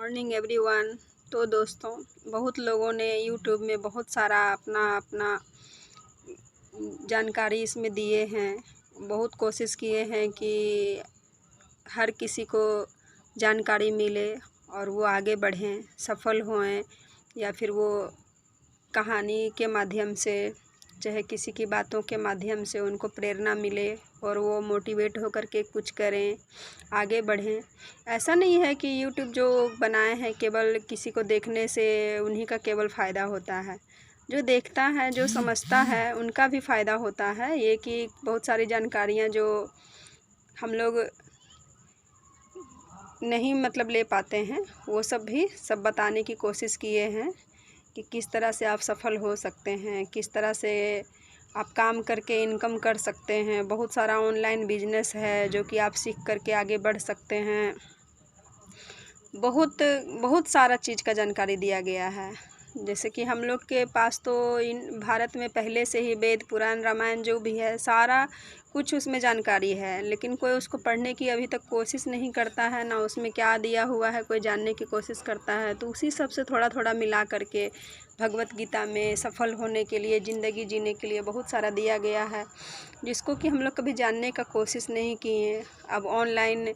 Morning everyone. तो दोस्तों, बहुत लोगों ने यूट्यूब में बहुत सारा अपना अपना जानकारी इसमें दिए हैं। बहुत कोशिश किए हैं कि हर किसी को जानकारी मिले और वो आगे बढ़ें, सफल होएं, या फिर वो कहानी के माध्यम से, चाहे किसी की बातों के माध्यम से उनको प्रेरणा मिले और वो मोटिवेट होकर के कुछ करें, आगे बढ़ें। ऐसा नहीं है कि यूट्यूब जो बनाए हैं केवल किसी को देखने से उन्हीं का केवल फ़ायदा होता है। जो देखता है, जो समझता है, उनका भी फ़ायदा होता है। ये कि बहुत सारी जानकारियाँ जो हम लोग नहीं ले पाते हैं, वो सब भी सब बताने की कोशिश किए हैं कि किस तरह से आप सफल हो सकते हैं, किस तरह से आप काम करके इनकम कर सकते हैं। बहुत सारा ऑनलाइन बिजनेस है जो कि आप सीख करके आगे बढ़ सकते हैं। बहुत बहुत सारा चीज़ का जानकारी दिया गया है। जैसे कि हम लोग के पास तो इन भारत में पहले से ही वेद पुराण रामायण जो भी है सारा कुछ उसमें जानकारी है, लेकिन कोई उसको पढ़ने की अभी तक कोशिश नहीं करता है, ना उसमें क्या दिया हुआ है कोई जानने की कोशिश करता है। तो उसी सब से थोड़ा थोड़ा मिला करके भगवत गीता में सफल होने के लिए, ज़िंदगी जीने के लिए बहुत सारा दिया गया है, जिसको कि हम लोग कभी जानने का कोशिश नहीं किए। अब ऑनलाइन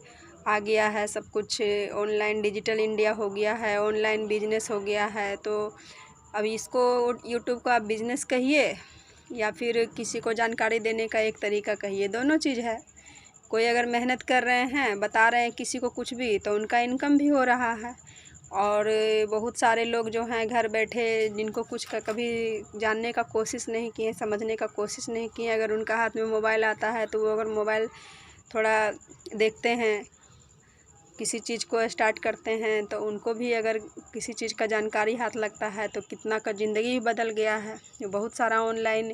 आ गया है सब कुछ, ऑनलाइन डिजिटल इंडिया हो गया है, ऑनलाइन बिजनेस हो गया है। तो अब इसको यूट्यूब का आप बिजनेस कहिए या फिर किसी को जानकारी देने का एक तरीका कहिए, दोनों चीज़ है। कोई अगर मेहनत कर रहे हैं, बता रहे हैं किसी को कुछ भी, तो उनका इनकम भी हो रहा है। और बहुत सारे लोग जो हैं घर बैठे, जिनको कुछ का कभी जानने का कोशिश नहीं किए, समझने का कोशिश नहीं किए, अगर उनका हाथ में मोबाइल आता है तो वो अगर मोबाइल थोड़ा देखते हैं, किसी चीज़ को स्टार्ट करते हैं, तो उनको भी अगर किसी चीज़ का जानकारी हाथ लगता है तो कितना का ज़िंदगी भी बदल गया है। बहुत सारा ऑनलाइन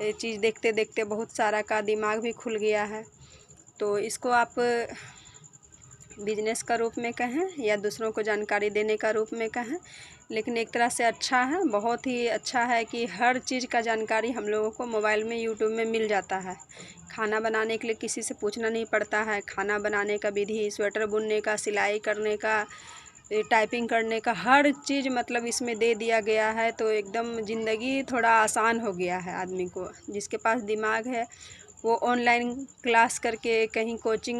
चीज़ देखते देखते बहुत सारा का दिमाग भी खुल गया है। तो इसको आप बिजनेस का रूप में कहें या दूसरों को जानकारी देने का रूप में कहें, लेकिन एक तरह से अच्छा है, बहुत ही अच्छा है कि हर चीज़ का जानकारी हम लोगों को मोबाइल में, यूट्यूब में मिल जाता है। खाना बनाने के लिए किसी से पूछना नहीं पड़ता है, खाना बनाने का विधि, स्वेटर बुनने का, सिलाई करने का, टाइपिंग करने का, हर चीज़ इसमें दे दिया गया है। तो एकदम ज़िंदगी थोड़ा आसान हो गया है। आदमी को, जिसके पास दिमाग है, वो ऑनलाइन क्लास करके, कहीं कोचिंग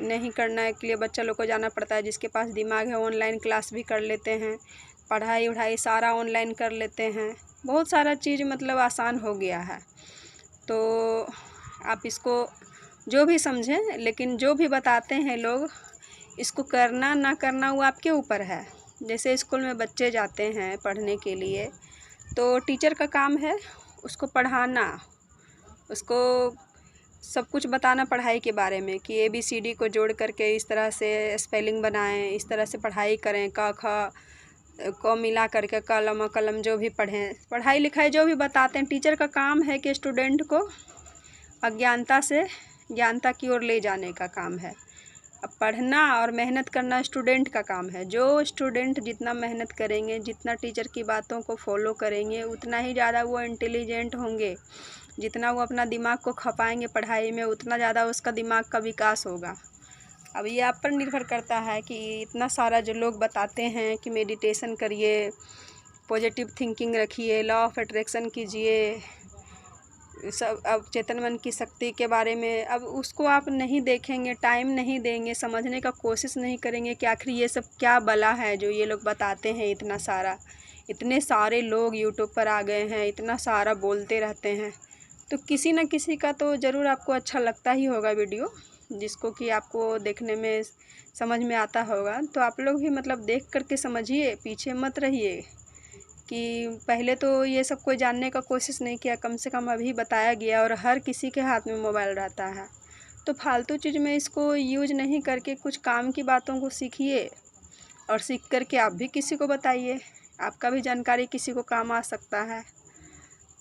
नहीं करने के लिए बच्चा लोग को जाना पड़ता है, जिसके पास दिमाग है ऑनलाइन क्लास भी कर लेते हैं, पढ़ाई वढ़ाई सारा ऑनलाइन कर लेते हैं। बहुत सारा चीज़ आसान हो गया है। तो आप इसको जो भी समझें, लेकिन जो भी बताते हैं लोग, इसको करना ना करना वो आपके ऊपर है। जैसे स्कूल में बच्चे जाते हैं पढ़ने के लिए, तो टीचर का काम है उसको पढ़ाना, उसको सब कुछ बताना पढ़ाई के बारे में कि ABCD को जोड़ करके इस तरह से स्पेलिंग बनाएं, इस तरह से पढ़ाई करें, क ख को मिला करके कलम कलम जो भी पढ़ें, पढ़ाई लिखाई जो भी बताते हैं। टीचर का काम है कि स्टूडेंट को अज्ञानता से ज्ञानता की ओर ले जाने का काम है। अब पढ़ना और मेहनत करना स्टूडेंट का काम है। जो स्टूडेंट जितना मेहनत करेंगे, जितना टीचर की बातों को फॉलो करेंगे, उतना ही ज़्यादा वो इंटेलिजेंट होंगे। जितना वो अपना दिमाग को खपाएंगे पढ़ाई में, उतना ज़्यादा उसका दिमाग का विकास होगा। अब ये आप पर निर्भर करता है कि इतना सारा जो लोग बताते हैं कि मेडिटेशन करिए, पॉजिटिव थिंकिंग रखिए, लॉ ऑफ अट्रैक्शन कीजिए, सब अब चेतन मन की शक्ति के बारे में, अब उसको आप नहीं देखेंगे, टाइम नहीं देंगे, समझने का कोशिश नहीं करेंगे कि आखिर ये सब क्या बला है जो ये लोग बताते हैं। इतना सारा, इतने सारे लोग यूट्यूब पर आ गए हैं, इतना सारा बोलते रहते हैं, तो किसी न किसी का तो ज़रूर आपको अच्छा लगता ही होगा वीडियो, जिसको कि आपको देखने में समझ में आता होगा। तो आप लोग भी देख करके समझिए, पीछे मत रहिए कि पहले तो ये सब कोई जानने का कोशिश नहीं किया, कम से कम अभी बताया गया, और हर किसी के हाथ में मोबाइल रहता है। तो फालतू चीज़ में इसको यूज नहीं करके कुछ काम की बातों को सीखिए, और सीख करके आप भी किसी को बताइए, आपका भी जानकारी किसी को काम आ सकता है।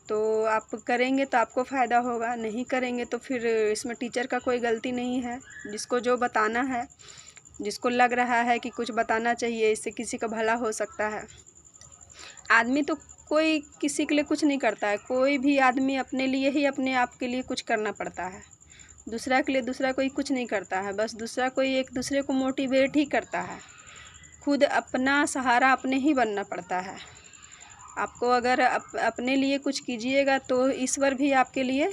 तो आप करेंगे तो आपको फ़ायदा होगा, नहीं करेंगे तो फिर इसमें टीचर का कोई गलती नहीं है। जिसको जो बताना है, जिसको लग रहा है कि कुछ बताना चाहिए, इससे किसी का भला हो सकता है। आदमी तो कोई किसी के लिए कुछ नहीं करता है, कोई भी आदमी अपने लिए ही, अपने आप के लिए कुछ करना पड़ता है। दूसरा के लिए दूसरा कोई कुछ नहीं करता है, बस दूसरा कोई एक दूसरे को मोटिवेट ही करता है। खुद अपना सहारा अपने ही बनना पड़ता है। आपको अगर अपने लिए कुछ कीजिएगा तो ईश्वर भी आपके लिए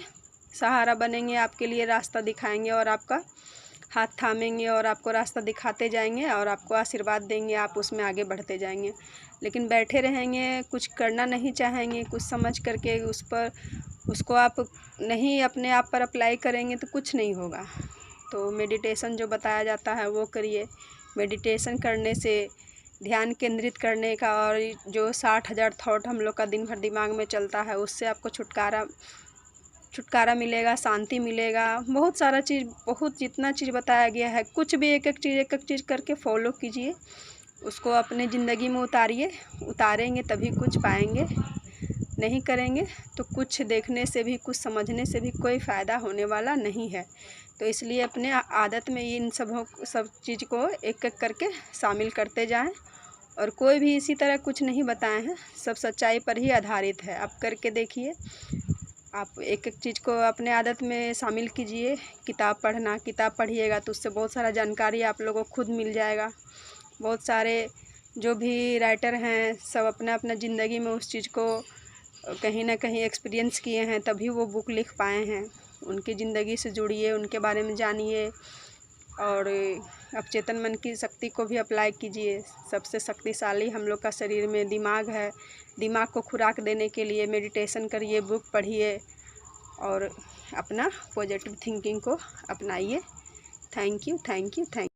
सहारा बनेंगे, आपके लिए रास्ता दिखाएंगे और आपका हाथ थामेंगे और आपको रास्ता दिखाते जाएंगे और आपको आशीर्वाद देंगे, आप उसमें आगे बढ़ते जाएंगे। लेकिन बैठे रहेंगे, कुछ करना नहीं चाहेंगे, कुछ समझ करके उसको आप नहीं अपने आप पर अप्लाई करेंगे तो कुछ नहीं होगा। तो मेडिटेशन जो बताया जाता है वो करिए। मेडिटेशन करने से, ध्यान केंद्रित करने का, और जो 60,000 थॉट हम लोग का दिन भर दिमाग में चलता है उससे आपको छुटकारा मिलेगा, शांति मिलेगा। बहुत सारा चीज़, बहुत जितना चीज़ बताया गया है, कुछ भी एक एक चीज़ करके फॉलो कीजिए, उसको अपने ज़िंदगी में उतारेंगे तभी कुछ पाएंगे। नहीं करेंगे तो कुछ देखने से भी, कुछ समझने से भी कोई फ़ायदा होने वाला नहीं है। तो इसलिए अपने आदत में इन सब चीज़ को एक एक करके शामिल करते जाएं। और कोई भी इसी तरह कुछ नहीं बताए हैं, सब सच्चाई पर ही आधारित है। आप करके देखिए, आप एक एक चीज़ को अपने आदत में शामिल कीजिए। किताब पढ़िएगा तो उससे बहुत सारा जानकारी आप लोगों को खुद मिल जाएगा। बहुत सारे जो भी राइटर हैं सब अपना अपना ज़िंदगी में उस चीज़ को कहीं ना कहीं एक्सपीरियंस किए हैं, तभी वो बुक लिख पाए हैं। उनकी ज़िंदगी से जुड़िए, उनके बारे में जानिए और अवचेतन मन की शक्ति को भी अप्लाई कीजिए। सबसे शक्तिशाली हम लोग का शरीर में दिमाग है। दिमाग को खुराक देने के लिए मेडिटेशन करिए, बुक पढ़िए और अपना पॉजिटिव थिंकिंग को अपनाइए। Thank you.